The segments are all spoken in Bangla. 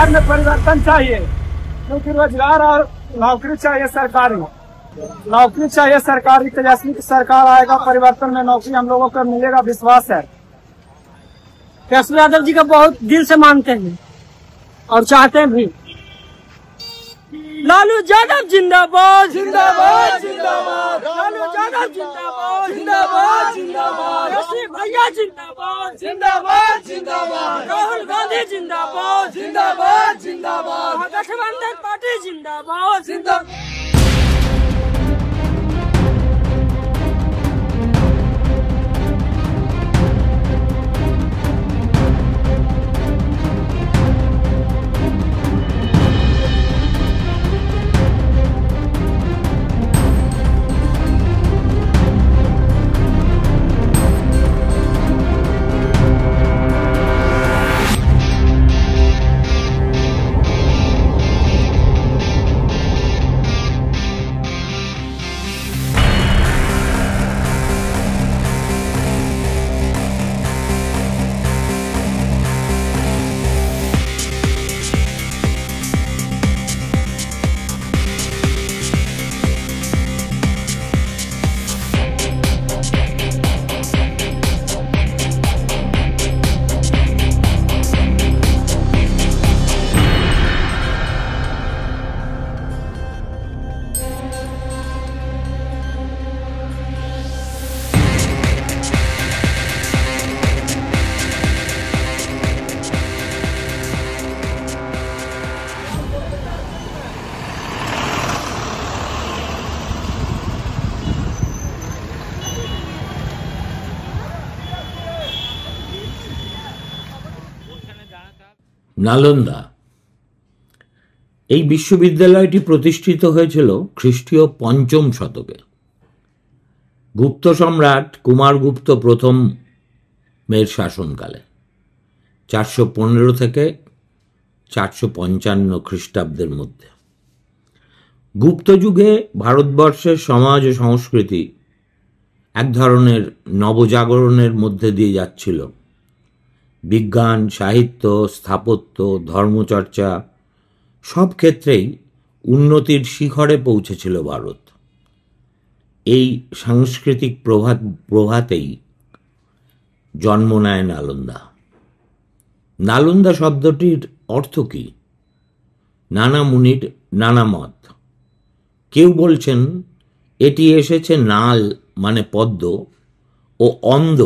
बिहार में परिवर्तन चाहिए, क्योंकि रोजगार और नौकरी चाहिए सरकारी। नौकरी चाहिए सरकारी। तेजस्वी की सरकार आएगा, परिवर्तन में नौकरी हम लोगों को मिलेगा, विश्वास है। तेजस्वी यादव जी का बहुत दिल से मानते हैं और चाहते हैं भी। लालू यादव जिंदाबाद जिंदाबाद जिंदाबाद, लालू यादव जिंदाबाद जिंदाबाद जिंदाबाद, तेजस्वी भैया जिंदाबाद जिंदाबाद जिंदाबाद, राहुल गांधी जिंदाबाद जिंदाबाद जिंदाबाद, गठबंधन पार्टी जिंदाबाद जिंदाबाद। নালন্দা এই বিশ্ববিদ্যালয়টি প্রতিষ্ঠিত হয়েছিল খ্রিস্টীয় ৫ম শতকে। গুপ্ত সম্রাট কুমারগুপ্ত প্রথমের শাসনকালে ৪১৫ থেকে ৪৫৫ খ্রিস্টাব্দের মধ্যে। গুপ্ত যুগে ভারতবর্ষের সমাজ ও সংস্কৃতি এক ধরনের নবজাগরণের মধ্যে দিয়ে যাচ্ছিল। বিজ্ঞান, সাহিত্য, স্থাপত্য, ধর্মচর্চা সব ক্ষেত্রেই উন্নতির শিখরে পৌঁছেছিল ভারত। এই সাংস্কৃতিক প্রভাতেই জন্ম নেয় নালন্দা। নালন্দা শব্দটির অর্থ কী? নানা মুনির নানা মত। কেউ বলছেন এটি এসেছে নাল মানে পদ্ম ও অন্দ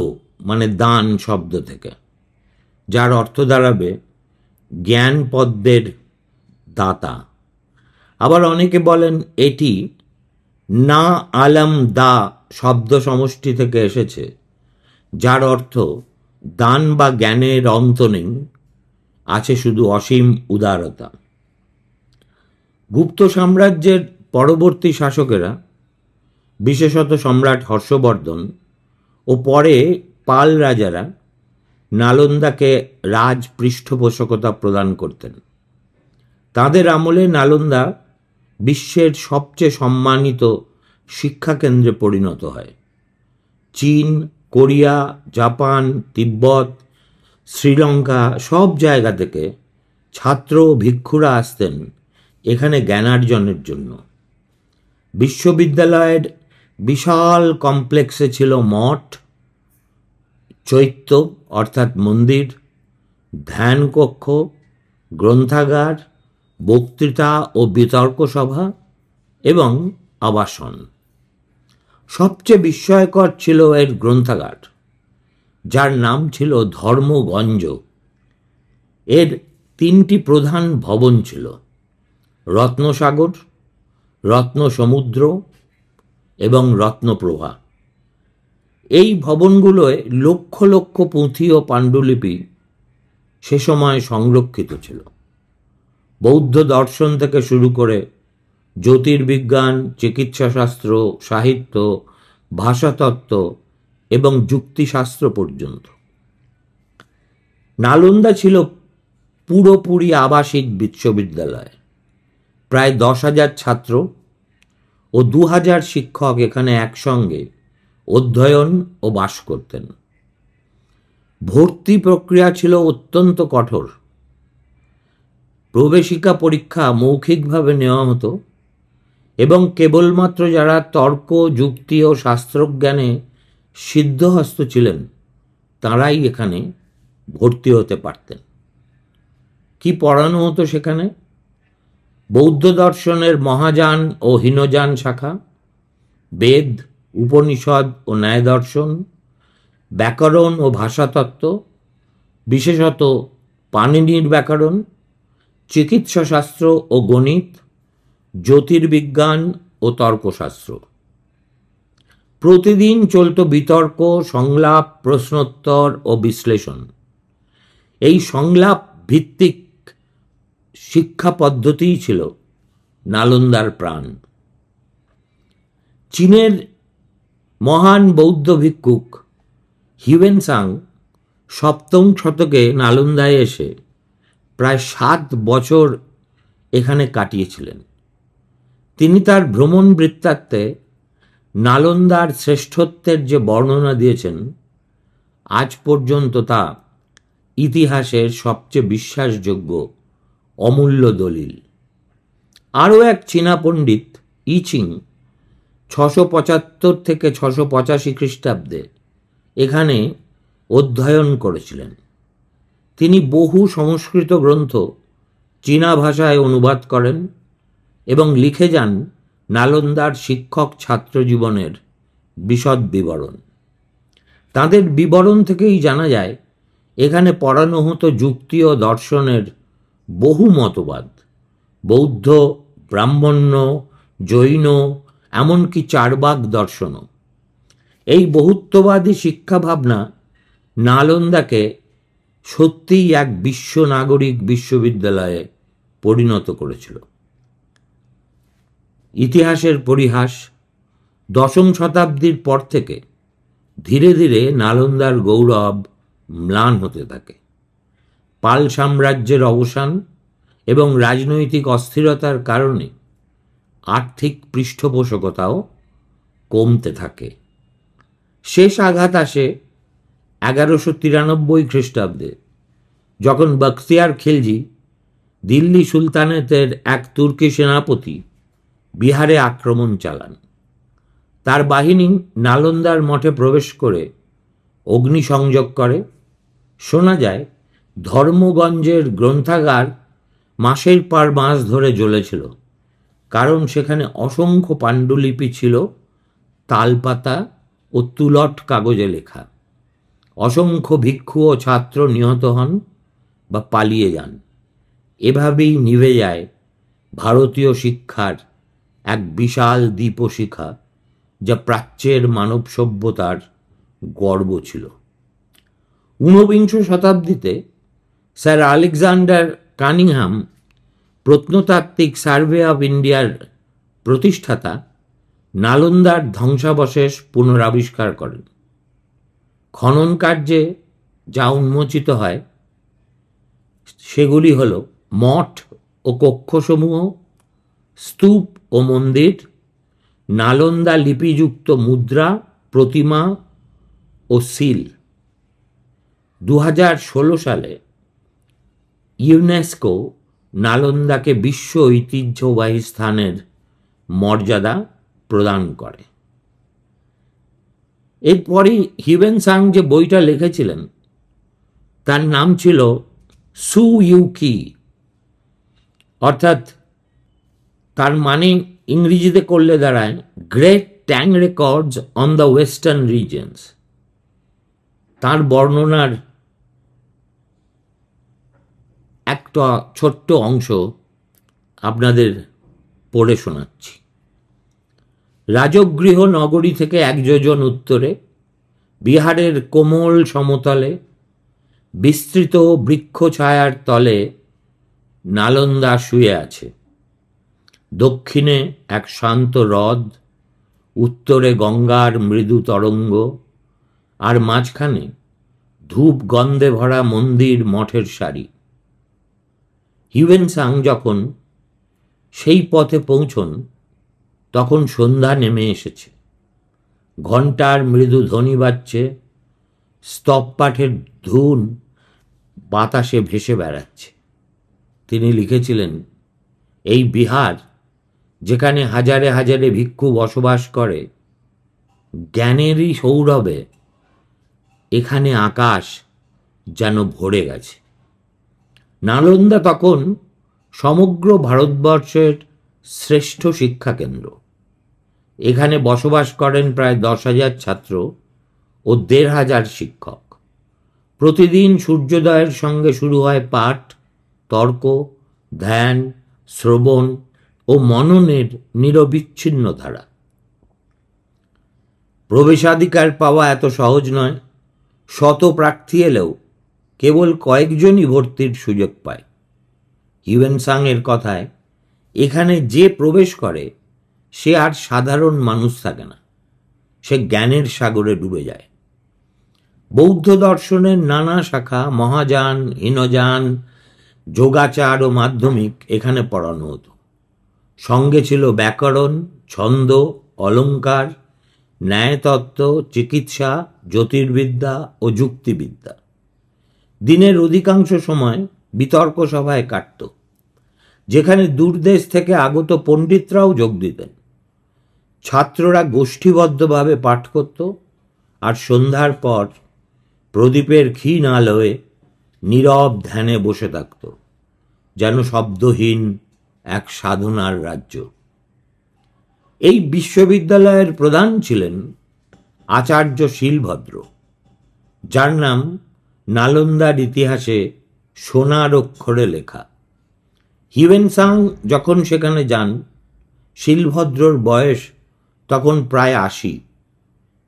মানে দান শব্দ থেকে, যার অর্থ দাঁড়াবে জ্ঞান পদ্মের দাতা। আবার অনেকে বলেন এটি না আলম দা শব্দ সমষ্টি থেকে এসেছে, যার অর্থ দান বা জ্ঞানের অন্ত নেই, আছে শুধু অসীম উদারতা। গুপ্ত সাম্রাজ্যের পরবর্তী শাসকেরা, বিশেষত সম্রাট হর্ষবর্ধন ও পরে পাল রাজারা নালন্দাকে রাজ পৃষ্ঠপোষকতা প্রদান করতেন। তাদের আমলে নালন্দা বিশ্বের সবচেয়ে সম্মানিত শিক্ষাকেন্দ্রে পরিণত হয়। চীন, কোরিয়া, জাপান, তিব্বত, শ্রীলঙ্কা সব জায়গা থেকে ছাত্র ও ভিক্ষুরা আসতেন এখানে জ্ঞানার্জনের জন্য। বিশ্ববিদ্যালয়ের বিশাল কমপ্লেক্সে ছিল মঠ, চৈত্য অর্থাৎ মন্দির, ধ্যানকক্ষ, গ্রন্থাগার, বক্তৃতা ও বিতর্ক সভা এবং আবাসন। সবচেয়ে বিস্ময়কর ছিল এর গ্রন্থাগার, যার নাম ছিল ধর্মগঞ্জ। এর 3টি প্রধান ভবন ছিল: রত্নসাগর, রত্নসমুদ্র এবং রত্নপ্রভা। এই ভবনগুলোয় লক্ষ লক্ষ পুঁথি ও পাণ্ডুলিপি সে সময় সংরক্ষিত ছিল। বৌদ্ধ দর্শন থেকে শুরু করে জ্যোতির্বিজ্ঞান, চিকিৎসাশাস্ত্র, সাহিত্য, ভাষাতত্ত্ব এবং যুক্তিশাস্ত্র পর্যন্ত। নালন্দা ছিল পুরোপুরি আবাসিক বিশ্ববিদ্যালয়। প্রায় 10,000 ছাত্র ও 2,000 শিক্ষক এখানে একসঙ্গে অধ্যয়ন ও বাস করতেন। ভর্তি প্রক্রিয়া ছিল অত্যন্ত কঠোর। প্রবেশিকা পরীক্ষা মৌখিকভাবে নেওয়া হতো এবং কেবলমাত্র যারা তর্ক, যুক্তি ও শাস্ত্রজ্ঞানে সিদ্ধহস্ত ছিলেন তাঁরাই এখানে ভর্তি হতে পারতেন। কি পড়ানো হতো সেখানে? বৌদ্ধ দর্শনের মহাযান ও হীনযান শাখা, বেদ, উপনিষদ ও ন্যায় দর্শন, ব্যাকরণ ও ভাষাতত্ত্ব, বিশেষত পাণিনির ব্যাকরণ, চিকিৎসাশাস্ত্র ও গণিত, জ্যোতির্বিজ্ঞান ও তর্কশাস্ত্র। প্রতিদিন চলত বিতর্ক, সংলাপ, প্রশ্নোত্তর ও বিশ্লেষণ। এই সংলাপ ভিত্তিক শিক্ষা পদ্ধতিই ছিল নালন্দার প্রাণ। চীনের মহান বৌদ্ধ ভিক্ষুক হিউয়েনসাং 7ম শতকে নালন্দায় এসে প্রায় 7 বছর এখানে কাটিয়েছিলেন। তিনি তার ভ্রমণ বৃত্তান্তে নালন্দার শ্রেষ্ঠত্বের যে বর্ণনা দিয়েছেন, আজ পর্যন্ত তা ইতিহাসের সবচেয়ে বিশ্বাসযোগ্য অমূল্য দলিল। আরও এক চীনা পণ্ডিত ইচিং 675 থেকে 685 খ্রিস্টাব্দে এখানে অধ্যয়ন করেছিলেন। তিনি বহু সংস্কৃত গ্রন্থ চীনা ভাষায় অনুবাদ করেন এবং লিখে যান নালন্দার শিক্ষক ছাত্র জীবনের বিশদ বিবরণ। তাদের বিবরণ থেকেই জানা যায় এখানে পড়ানো হতো যুক্তি ও দর্শনের বহু মতবাদ, বৌদ্ধ, ব্রাহ্মণ্য, জৈন, এমনকি চারবাক দর্শনও। এই বহুত্ববাদী শিক্ষা ভাবনা নালন্দাকে সত্যিই এক বিশ্ব নাগরিক বিশ্ববিদ্যালয়ে পরিণত করেছিল। ইতিহাসের পরিহাস, 10ম শতাব্দীর পর থেকে ধীরে ধীরে নালন্দার গৌরব ম্লান হতে থাকে। পাল সাম্রাজ্যের অবসান এবং রাজনৈতিক অস্থিরতার কারণে আর্থিক পৃষ্ঠপোষকতাও কমতে থাকে। শেষ আঘাত আসে 1193 খ্রিস্টাব্দে, যখন বখতিয়ার খিলজি, দিল্লি সুলতানেতের এক তুর্কি সেনাপতি, বিহারে আক্রমণ চালান। তার বাহিনী নালন্দার মঠে প্রবেশ করে অগ্নিসংযোগ করে। শোনা যায় ধর্মগঞ্জের গ্রন্থাগার মাসের পর মাস ধরে জ্বলেছিল, কারণ সেখানে অসংখ্য পাণ্ডুলিপি ছিল তালপাতা ও তুলট কাগজে লেখা। অসংখ্য ভিক্ষু ও ছাত্র নিহত হন বা পালিয়ে যান। এভাবেই নিভে যায় ভারতীয় শিক্ষার এক বিশাল দীপশিখা, যা প্রাচ্যের মানব সভ্যতার গর্ব ছিল। 19বিংশ শতাব্দীতে স্যার আলেকজান্ডার কানিংহাম, প্রত্নতাত্ত্বিক সার্ভে অফ ইন্ডিয়ার প্রতিষ্ঠাতা, নালন্দার ধ্বংসাবশেষ পুনরাবিষ্কার করেন। খনন কার্যে যা উন্মোচিত হয় সেগুলি হল মঠ ও কক্ষসমূহ, স্তূপ ও মন্দির, নালন্দা লিপিযুক্ত মুদ্রা, প্রতিমা ও সিল। 2016 সালে ইউনেস্কো নালন্দাকে বিশ্ব ঐতিহ্যবাহী স্থানের মর্যাদা প্রদান করে। এরপরই হিউয়েনসাং যে বইটা লিখেছিলেন তার নাম ছিল সু ইউকি, অর্থাৎ তার মানে ইংরেজিতে করলে দাঁড়ায় great Tang records on the western regions. তার বর্ণনার একটা ছোট্ট অংশ আপনাদের পড়ে শোনাচ্ছি। রাজগৃহ নগরী থেকে 1 যোজন উত্তরে, বিহারের কোমল সমতলে, বিস্তৃত বৃক্ষ ছায়ার তলে নালন্দা শুয়ে আছে। দক্ষিণে এক শান্ত হ্রদ, উত্তরে গঙ্গার মৃদু তরঙ্গ, আর মাঝখানে ধূপ গন্ধে ভরা মন্দির মঠের সারি। হিউয়েনসাং যখন সেই পথে পৌঁছন তখন সন্ধ্যা নেমে এসেছে। ঘণ্টার মৃদু ধ্বনি বাজছে, স্তব পাঠের ধুন বাতাসে ভেসে বেড়াচ্ছে। তিনি লিখেছিলেন, এই বিহার যেখানে হাজারে হাজারে ভিক্ষু বসবাস করে, জ্ঞানেরই সৌরভে এখানে আকাশ যেন ভরে গেছে। নালন্দা তখন সমগ্র ভারতবর্ষের শ্রেষ্ঠ শিক্ষা কেন্দ্র। এখানে বসবাস করেন প্রায় 10,000 ছাত্র ও 1,500 শিক্ষক। প্রতিদিন সূর্যোদয়ের সঙ্গে শুরু হয় পাঠ, তর্ক, ধ্যান, শ্রবণ ও মননের নিরবিচ্ছিন্ন ধারা। প্রবেশাধিকার পাওয়া এত সহজ নয়। শত প্রার্থী এলেও কেবল কয়েকজনই ভর্তির সুযোগ পায়। হিউয়েন-সাং এর কথায়, এখানে যে প্রবেশ করে সে আর সাধারণ মানুষ থাকে না, সে জ্ঞানের সাগরে ডুবে যায়। বৌদ্ধ দর্শনের নানা শাখা, মহাযান, হীনযান, যোগাচার ও মাধ্যমিক এখানে পড়ানো হতো। সঙ্গে ছিল ব্যাকরণ, ছন্দ, অলঙ্কার, ন্যায়তত্ত্ব, চিকিৎসা, জ্যোতির্বিদ্যা ও যুক্তিবিদ্যা। দিনের অধিকাংশ সময় বিতর্ক সভায় কাটত, যেখানে দূরদেশ থেকে আগত পণ্ডিতরাও যোগ দিতেন। ছাত্ররা গোষ্ঠীবদ্ধভাবে পাঠ করত আর সন্ধ্যার পর প্রদীপের ক্ষীণ আলোয় নীরব ধ্যানে বসে থাকত, যেন শব্দহীন এক সাধনার রাজ্য। এই বিশ্ববিদ্যালয়ের প্রধান ছিলেন আচার্য শীলভদ্র, যার নাম নালন্দার ইতিহাসে সোনার অক্ষরে লেখা। হিউয়েন-সাং যখন সেখানে যান, শীলভদ্রর বয়স তখন প্রায় 80,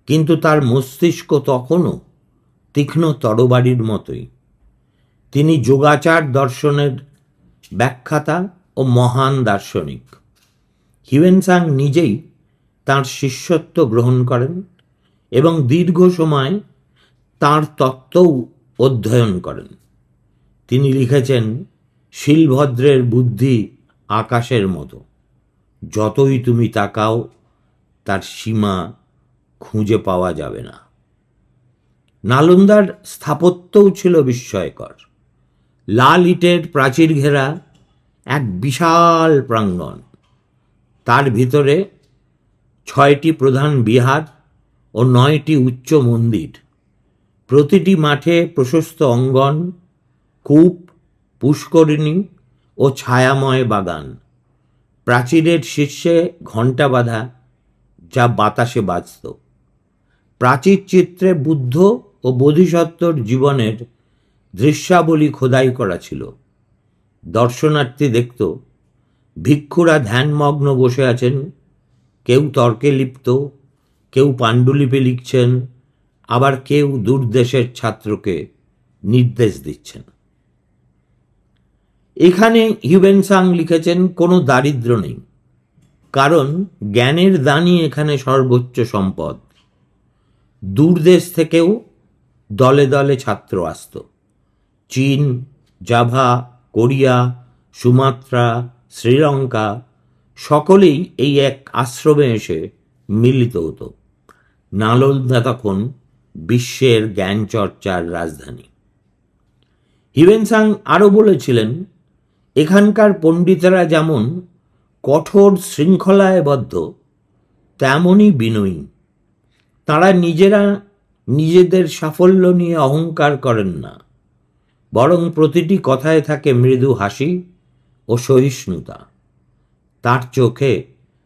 কিন্তু তার মস্তিষ্ক তখনও তীক্ষ্ণ তরবারির মতোই। তিনি যোগাচার দর্শনের ব্যাখ্যাতা ও মহান দার্শনিক। হিউয়েন-সাং নিজেই তাঁর শিষ্যত্ব গ্রহণ করেন এবং দীর্ঘ সময় তাঁর তত্ত্বও অধ্যয়ন করেন। তিনি লিখেছেন, শীলভদ্রের বুদ্ধি আকাশের মতো, যতই তুমি তাকাও তার সীমা খুঁজে পাওয়া যাবে না। নালন্দার স্থাপত্যও ছিল বিস্ময়কর। লাল ইটের প্রাচীর ঘেরা এক বিশাল প্রাঙ্গণ, তার ভিতরে 6টি প্রধান বিহার ও 9টি উচ্চ মন্দির। প্রতিটি মাঠে প্রশস্ত অঙ্গন, কূপ, পুষ্করিণী ও ছায়াময় বাগান। প্রাচীরের শীর্ষে ঘণ্টা বাঁধা, যা বাতাসে বাজত। প্রাচীর চিত্রে বুদ্ধ ও বোধিসত্ত্বর জীবনের দৃশ্যাবলী খোদাই করা ছিল। দর্শনার্থী দেখত ভিক্ষুরা ধ্যানমগ্ন বসে আছেন, কেউ তর্কে লিপ্ত, কেউ পাণ্ডুলিপি লিখছেন, আবার কেউ দূরদেশের ছাত্রকে নির্দেশ দিচ্ছেন। এখানে হিউয়েন-সাং লিখেছেন, কোনো দারিদ্র্য নেই, কারণ জ্ঞানের দানই এখানে সর্বোচ্চ সম্পদ। দূরদেশ থেকেও দলে দলে ছাত্র আসত। চীন, জাভা, কোরিয়া, সুমাত্রা, শ্রীলঙ্কা সকলেই এই এক আশ্রমে এসে মিলিত হতো। নালন্দা তখন বিশ্বের জ্ঞান চর্চার রাজধানী। হিউয়েন-সাং আরও বলেছিলেন, এখানকার পণ্ডিতেরা যেমন কঠোর শৃঙ্খলায় বদ্ধ, তেমনই বিনয়ী। তারা নিজেরা নিজেদের সাফল্য নিয়ে অহংকার করেন না, বরং প্রতিটি কথায় থাকে মৃদু হাসি ও সহিষ্ণুতা। তার চোখে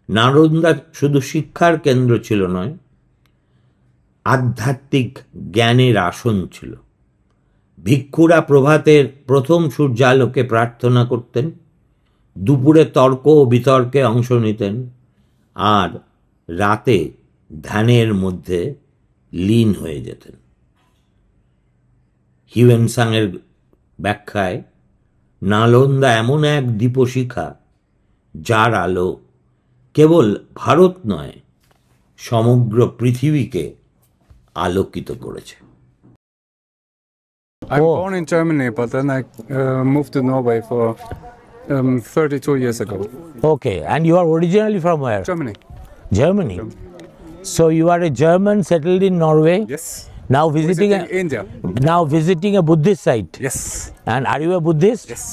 নালন্দা শুধু শিক্ষার কেন্দ্র ছিল নয়, আধ্যাত্মিক জ্ঞানের আসন ছিল। ভিক্ষুরা প্রভাতের প্রথম সূর্যালোকে প্রার্থনা করতেন, দুপুরে তর্ক ও বিতর্কে অংশ নিতেন, আর রাতে ধ্যানের মধ্যে লীন হয়ে যেতেন। হিউয়েন-সাংয়ের ব্যাখ্যায়, নালন্দা এমন এক দীপশিখা যার আলো কেবল ভারত নয়, সমগ্র পৃথিবীকে আলোকিত করেছে। I'm born in Germany, but then I moved to Norway for 32 years ago. Okay, and you are originally from where? Germany. Germany. So you are a German settled in Norway. Yes. Now visiting India. Now visiting a Buddhist site. Yes. And are you a Buddhist? Yes.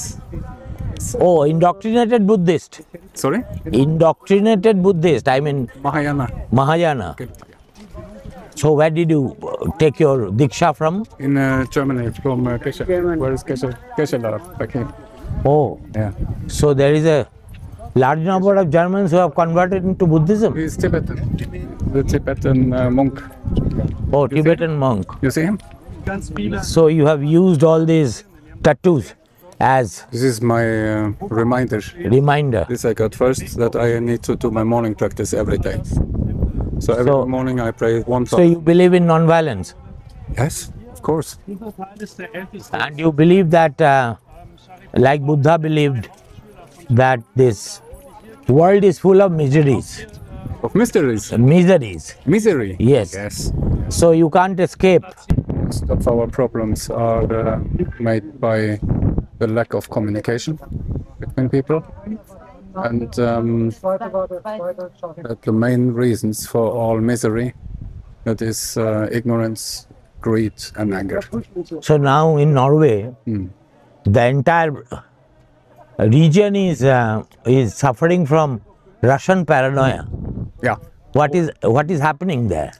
Oh, indoctrinated Buddhist. Sorry? Indoctrinated Buddhist, I mean Mahayana. Mahayana. Okay. So where did you take your Diksha from? In Germany, from Keshe. Where is Keshe? Keshe back here. Oh, Yeah. so there is a large number of Germans who have converted into Buddhism. He's Tibetan. The Tibetan monk. Oh, Tibetan monk. You see him? So you have used all these tattoos as This is my reminder. reminder. This I got first, that I need to do my morning practice every day. So every So- morning I pray one So time. you believe in non-violence, Yes, of course. and you believe that, like Buddha believed, that this world is full of miseries. Of mysteries. Miseries. Misery. Yes. Yes. So you can't escape. Most of our problems are made by the lack of communication between people. And that the main reasons for all misery, that is ignorance, greed and anger. So now in Norway, the entire region is suffering from Russian paranoia. Yeah. What is happening there?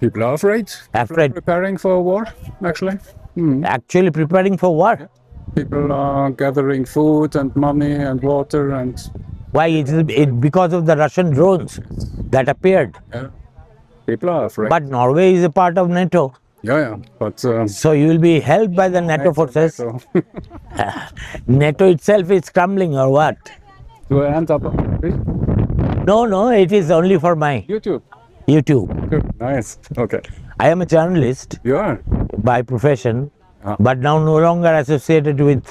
People are afraid. Afraid. Preparing for a war, actually. Actually preparing for war. People are gathering food and money and water and Why? It because of the Russian drones that appeared. people are afraid. But Norway is a part of NATO. yeah, but So you will be helped by the NATO forces. so NATO itself is crumbling or what? do I end up on No, it is only for my YouTube? YouTube. Good. Nice. Okay. I am a journalist You are? by profession, Ah. but now no longer associated with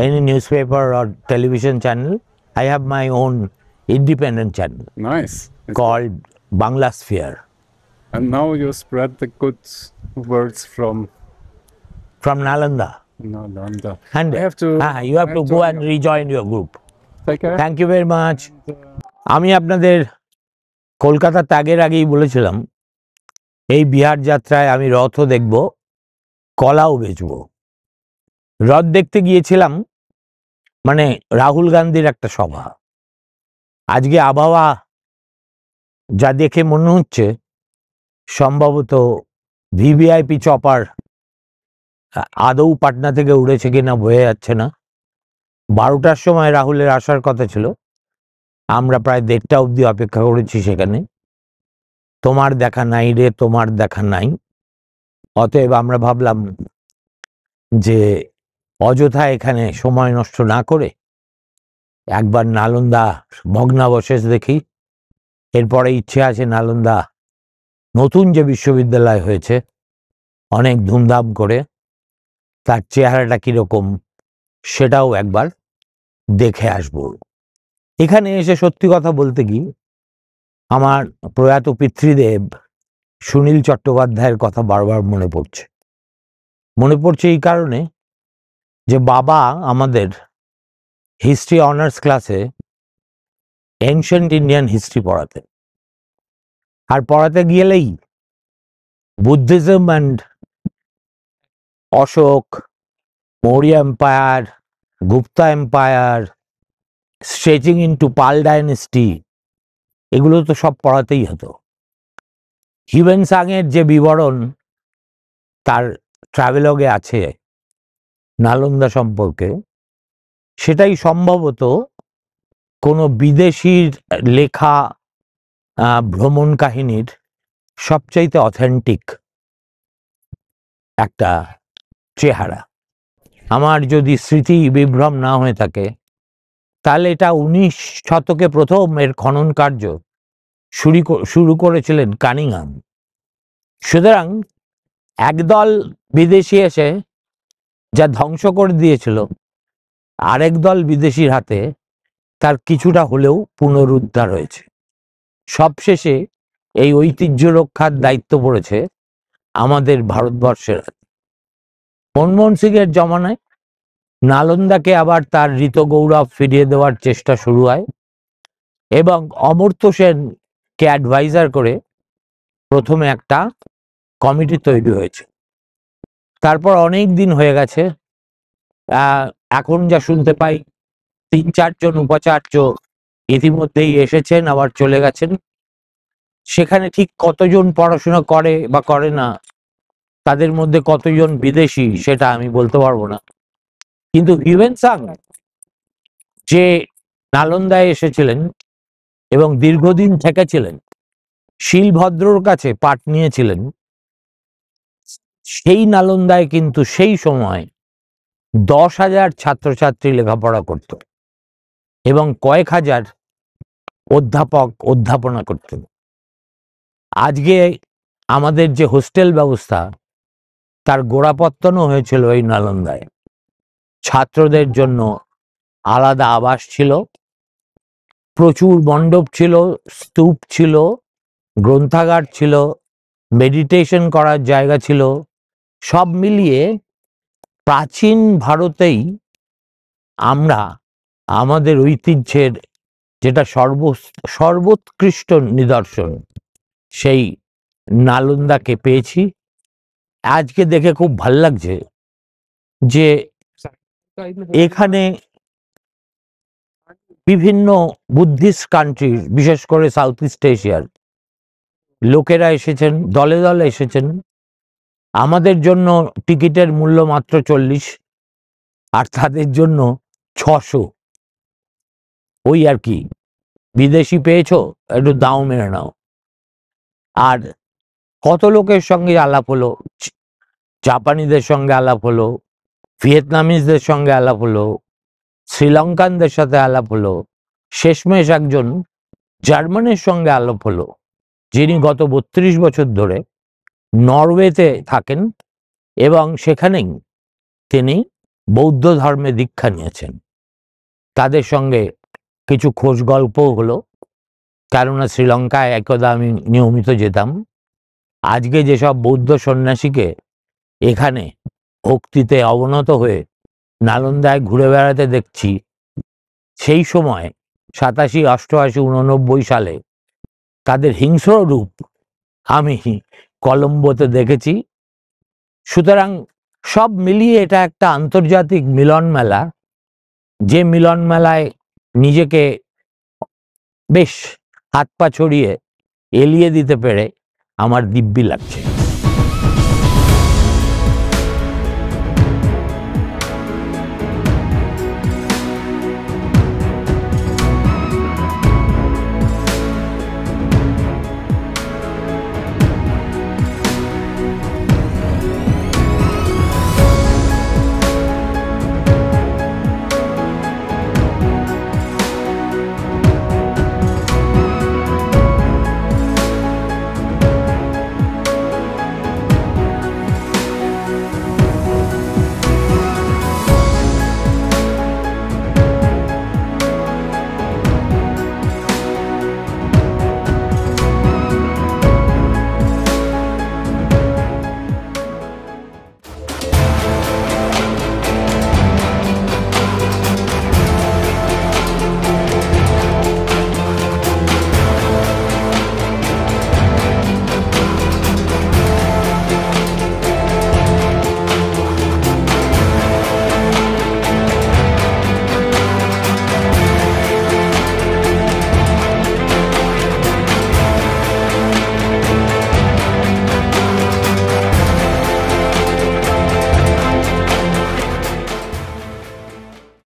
any newspaper or television channel. I have my own independent channel Nice. called Bangla Sphere And now you spread the good words from from Nalanda. Nalanda. And I have to. you have to go and rejoin your group. Take care. Thank you very much. আমি আপনাদের কলকাতা ত্যাগের আগেই বলেছিলাম এই বিহার যাত্রায় আমি রথও দেখব, কলাও বেচব। রথ দেখতে গিয়েছিলাম, মানে রাহুল গান্ধীর একটা সভা। আজকে আবহাওয়া যা দেখে মনে হচ্ছে সম্ভবত ভিভিআইপি চপার আদৌ পাটনা থেকে উড়েছে কিনা বোঝা যাচ্ছে না। 12টার সময় রাহুলের আসার কথা ছিল, আমরা প্রায় 1:30 অবধি অপেক্ষা করেছি সেখানে। তোমার দেখা নাই রে, তোমার দেখা নাই। অতএব আমরা ভাবলাম যে অযথা এখানে সময় নষ্ট না করে একবার নালন্দা ভগ্নাবশেষ দেখি। এরপরে ইচ্ছে আছে নালন্দা নতুন যে বিশ্ববিদ্যালয় হয়েছে অনেক ধুমধাম করে, তার চেহারাটা কিরকম সেটাও একবার দেখে আসবো। এখানে এসে সত্যি কথা বলতে কি, আমার প্রয়াত পিতৃদেব সুনীল চট্টোপাধ্যায়ের কথা বারবার মনে পড়ছে। মনে পড়ছে এই কারণে যে বাবা আমাদের হিস্ট্রি অনার্স ক্লাসে এনশিয়েন্ট ইন্ডিয়ান হিস্ট্রি পড়াতেন। আর পড়াতে গেলেই Buddhism and Ashoka, Maurya empire, Gupta empire, stretching into Pala dynasty, এগুলো তো সব পড়াতেই হতো। হিউয়েন সাংয়ের যে বিবরণ তার ট্রাভেলগে আছে নালন্দা সম্পর্কে, সেটাই সম্ভবত কোনো বিদেশির লেখা ভ্রমণ কাহিনীর সবচাইতে অথেন্টিক একটা চেহারা। আমার যদি স্মৃতি বিভ্রম না হয়ে থাকে তাহলে এটা 19 শতকে প্রথম এর খনন কার্য শুরু করেছিলেন কানিংহাম। সুতরাং একদল বিদেশি এসে যা ধ্বংস করে দিয়েছিল, আরেক দল বিদেশির হাতে তার কিছুটা হলেও পুনরুদ্ধার হয়েছে। সবশেষে এই ঐতিহ্য রক্ষার দায়িত্ব পড়েছে আমাদের ভারতবর্ষের হাতে। মনমোহন সিং এর জমানায় নালন্দাকে আবার তার ঋত গৌরব ফিরিয়ে দেওয়ার চেষ্টা শুরু হয় এবং অমর্ত্য সেনকে অ্যাডভাইজার করে প্রথমে একটা কমিটি তৈরি হয়েছে। তারপর অনেক দিন হয়ে গেছে, এখন যা শুনতে পাই 3-4 জন উপাচার্য ইতিমধ্যেই এসেছেন, আবার চলে গেছেন। সেখানে ঠিক কতজন পড়াশোনা করে বা করে না, তাদের মধ্যে কতজন বিদেশি, সেটা আমি বলতে পারবো না। কিন্তু হিউয়েন সাং যে নালন্দায় এসেছিলেন এবং দীর্ঘদিন থেকেছিলেন, শিলভদ্রর কাছে পাঠ নিয়েছিলেন, সেই নালন্দায় কিন্তু সেই সময় 10,000 ছাত্রছাত্রী লেখাপড়া করত এবং কয়েক হাজার অধ্যাপক অধ্যাপনা করতেন। আজকে আমাদের যে হোস্টেল ব্যবস্থা, তার গোড়াপত্তনও হয়েছিল এই নালন্দায়। ছাত্রদের জন্য আলাদা আবাস ছিল, প্রচুর মণ্ডপ ছিল, স্তূপ ছিল, গ্রন্থাগার ছিল, মেডিটেশন করার জায়গা ছিল। সব মিলিয়ে প্রাচীন ভারতেই আমরা আমাদের ঐতিহ্যের যেটা সর্বোৎকৃষ্ট নিদর্শন, সেই নালন্দাকে পেয়েছি। আজকে দেখে খুব ভাল লাগছে যে এখানে বিভিন্ন বুদ্ধিস্ট কান্ট্রি, বিশেষ করে সাউথ ইস্ট এশিয়ার লোকেরা এসেছেন, দলে দলে এসেছেন। আমাদের জন্য টিকিটের মূল্য মাত্র 40, আর তাদের জন্য 600। ওই আর কি, বিদেশি পেয়েছো, একটু দাও মেরে নাও। আর কত লোকের সঙ্গে আলাপ হলো, জাপানিদের সঙ্গে আলাপ হলো, ভিয়েতনামিজদের সঙ্গে আলাপ হলো, শ্রীলঙ্কানদের সাথে আলাপ হলো, শেষমেশ একজন জার্মানের সঙ্গে আলাপ হলো, যিনি গত 32 বছর ধরে নরওয়েতে থাকেন এবং সেখানেই তিনি বৌদ্ধ ধর্মে দীক্ষা নিয়েছেন। তাদের সঙ্গে কিছু খোঁজ গল্পও হলো, কেননা শ্রীলঙ্কায় একদা আমি নিয়মিত যেতাম। আজকে যেসব বৌদ্ধ সন্ন্যাসীকে এখানে ভক্তিতে অবনত হয়ে নালন্দায় ঘুরে বেড়াতে দেখছি, সেই সময় 87, 88, 89 সালে তাদের হিংস্র রূপ আমি কলম্বোতে দেখেছি। সুতরাং সব মিলিয়ে এটা একটা আন্তর্জাতিক মিলন মেলা, যে মিলন মেলায় নিজেকে বেশ হাত পা ছড়িয়ে এলিয়ে দিতে পেরে আমার দিব্যি লাগছে।